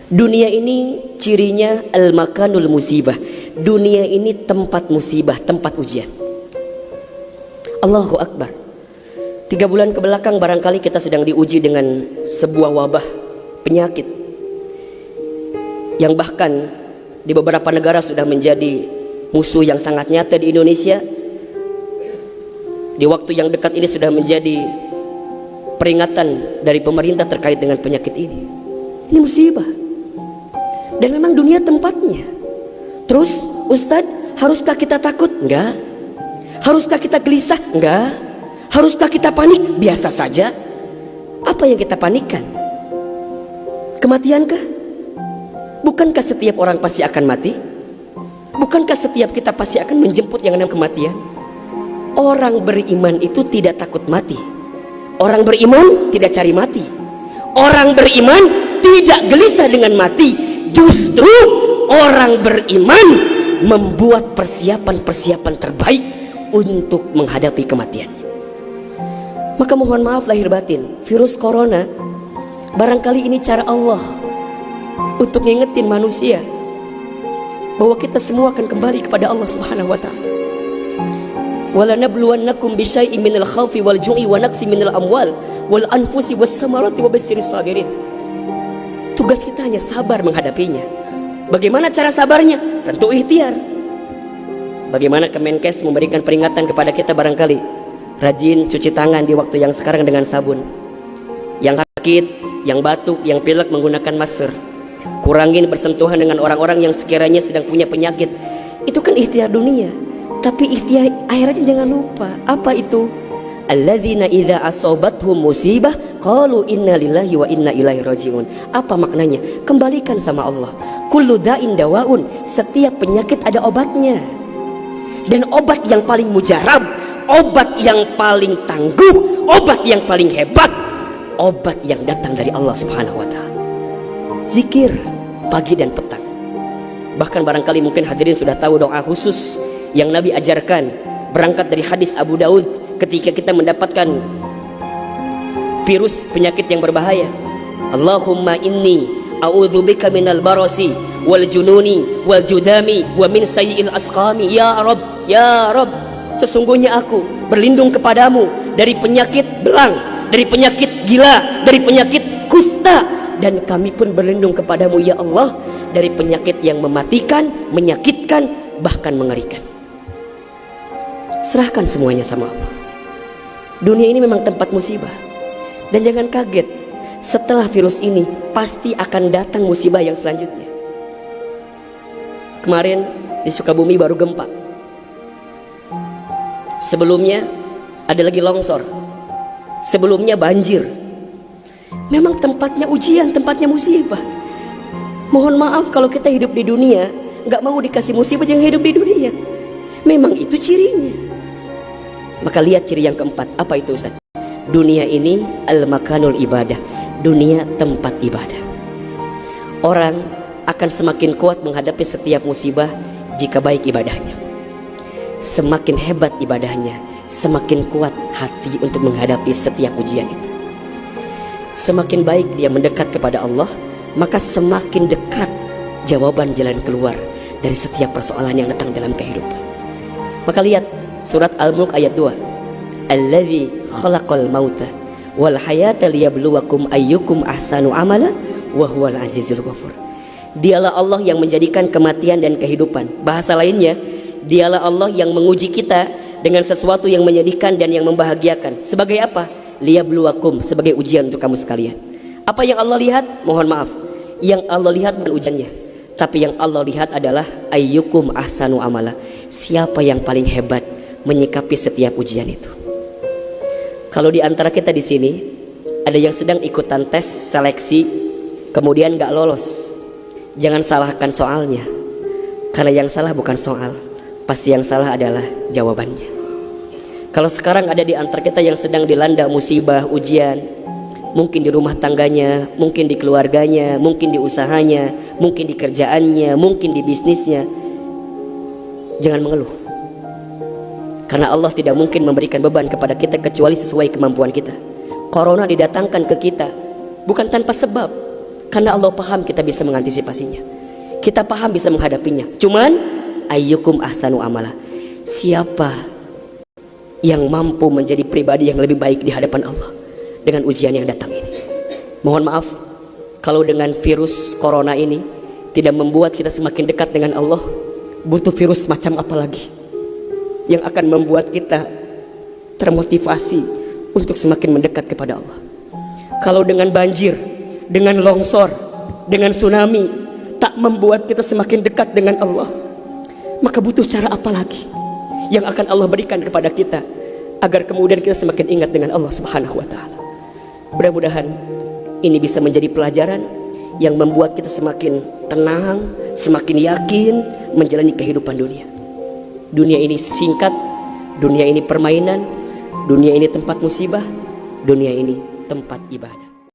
Dunia ini cirinya al-makanul musibah. Dunia ini tempat musibah, tempat ujian. Allahu Akbar. 3 bulan ke belakang barangkali kita sedang diuji dengan sebuah wabah penyakit yang bahkan di beberapa negara sudah menjadi musuh yang sangat nyata. Di Indonesia di waktu yang dekat ini sudah menjadi peringatan dari pemerintah terkait dengan penyakit ini. Ini musibah. Dan memang dunia tempatnya. Terus Ustadz, haruskah kita takut? Enggak. Haruskah kita gelisah? Enggak. Haruskah kita panik? Biasa saja. Apa yang kita panikkan? Kematiankah? Bukankah setiap orang pasti akan mati? Bukankah setiap kita pasti akan menjemput yang namanya kematian? Orang beriman itu tidak takut mati. Orang beriman tidak cari mati. Orang beriman tidak gelisah dengan mati. Justru orang beriman membuat persiapan-persiapan terbaik untuk menghadapi kematian. Maka mohon maaf lahir batin, virus corona barangkali ini cara Allah untuk ngingetin manusia bahwa kita semua akan kembali kepada Allah Subhanahu wa taala. Wala nabluwannakum bisyai'in minal khaufi wal ju'i wa naqsi minal amwal wal anfusi was samarati wa basyirish sabirin. Tugas kita hanya sabar menghadapinya. Bagaimana cara sabarnya? Tentu ikhtiar. Bagaimana Kemenkes memberikan peringatan kepada kita barangkali? Rajin cuci tangan di waktu yang sekarang dengan sabun. Yang sakit, yang batuk, yang pilek menggunakan masker. Kurangin bersentuhan dengan orang-orang yang sekiranya sedang punya penyakit. Itu kan ikhtiar dunia. Tapi ikhtiar akhiratnya jangan lupa. Apa itu? Alladzina idza asobathum musibah qalu inna lillahi wa inna ilaihi rajiun. Apa maknanya? Kembalikan sama Allah. Kullu da'in dawaun. Setiap penyakit ada obatnya. Dan obat yang paling mujarab, obat yang paling tangguh, obat yang paling hebat, obat yang datang dari Allah Subhanahu wa taala. Zikir pagi dan petang. Bahkan barangkali mungkin hadirin sudah tahu doa khusus yang Nabi ajarkan berangkat dari hadis Abu Daud ketika kita mendapatkan virus penyakit yang berbahaya. Allahumma inni a'udzubika minal barasi wal jununi wal judami wa min sayyi'il asqami. Ya Rabb, ya Rabb, sesungguhnya aku berlindung kepadamu dari penyakit belang, dari penyakit gila, dari penyakit kusta, dan kami pun berlindung kepadamu ya Allah dari penyakit yang mematikan, menyakitkan, bahkan mengerikan. Serahkan semuanya sama Allah. Dunia ini memang tempat musibah. Dan jangan kaget, setelah virus ini pasti akan datang musibah yang selanjutnya. Kemarin di Sukabumi baru gempa. Sebelumnya ada lagi longsor. Sebelumnya banjir. Memang tempatnya ujian, tempatnya musibah. Mohon maaf kalau kita hidup di dunia gak mau dikasih musibah, jangan hidup di dunia. Memang itu cirinya. Maka lihat ciri yang keempat. Apa itu Ustaz? Dunia ini al-makanul ibadah. Dunia tempat ibadah. Orang akan semakin kuat menghadapi setiap musibah jika baik ibadahnya. Semakin hebat ibadahnya, semakin kuat hati untuk menghadapi setiap ujian itu. Semakin baik dia mendekat kepada Allah, maka semakin dekat jawaban jalan keluar dari setiap persoalan yang datang dalam kehidupan. Maka lihat surat Al-Mulk ayat 2. Alladzi khalaqal mauta wal hayata liyabluwakum ayyukum ahsanu amala wa huwal azizul ghafur. Dialah Allah yang menjadikan kematian dan kehidupan. Bahasa lainnya, dialah Allah yang menguji kita dengan sesuatu yang menyedihkan dan yang membahagiakan. Sebagai apa? Liyabluwakum, sebagai ujian untuk kamu sekalian. Apa yang Allah lihat? Mohon maaf, yang Allah lihat bukan ujiannya, tapi yang Allah lihat adalah ayyukum ahsanu amala. Siapa yang paling hebat menyikapi setiap ujian itu. Kalau di antara kita di sini ada yang sedang ikutan tes seleksi kemudian gak lolos, jangan salahkan soalnya, karena yang salah bukan soal, pasti yang salah adalah jawabannya. Kalau sekarang ada di antara kita yang sedang dilanda musibah, ujian, mungkin di rumah tangganya, mungkin di keluarganya, mungkin di usahanya, mungkin di kerjaannya, mungkin di bisnisnya, jangan mengeluh. Karena Allah tidak mungkin memberikan beban kepada kita kecuali sesuai kemampuan kita. Corona didatangkan ke kita bukan tanpa sebab. Karena Allah paham kita bisa mengantisipasinya, kita paham bisa menghadapinya. Cuman ayyukum ahsanu amala, siapa yang mampu menjadi pribadi yang lebih baik di hadapan Allah dengan ujian yang datang ini. Mohon maaf kalau dengan virus corona ini tidak membuat kita semakin dekat dengan Allah, butuh virus macam apa lagi yang akan membuat kita termotivasi untuk semakin mendekat kepada Allah. Kalau dengan banjir, dengan longsor, dengan tsunami tak membuat kita semakin dekat dengan Allah, maka butuh cara apa lagi yang akan Allah berikan kepada kita agar kemudian kita semakin ingat dengan Allah Subhanahu wa Ta'ala. Mudah-mudahan ini bisa menjadi pelajaran yang membuat kita semakin tenang, semakin yakin menjalani kehidupan dunia. Dunia ini singkat, dunia ini permainan, dunia ini tempat musibah, dunia ini tempat ibadah.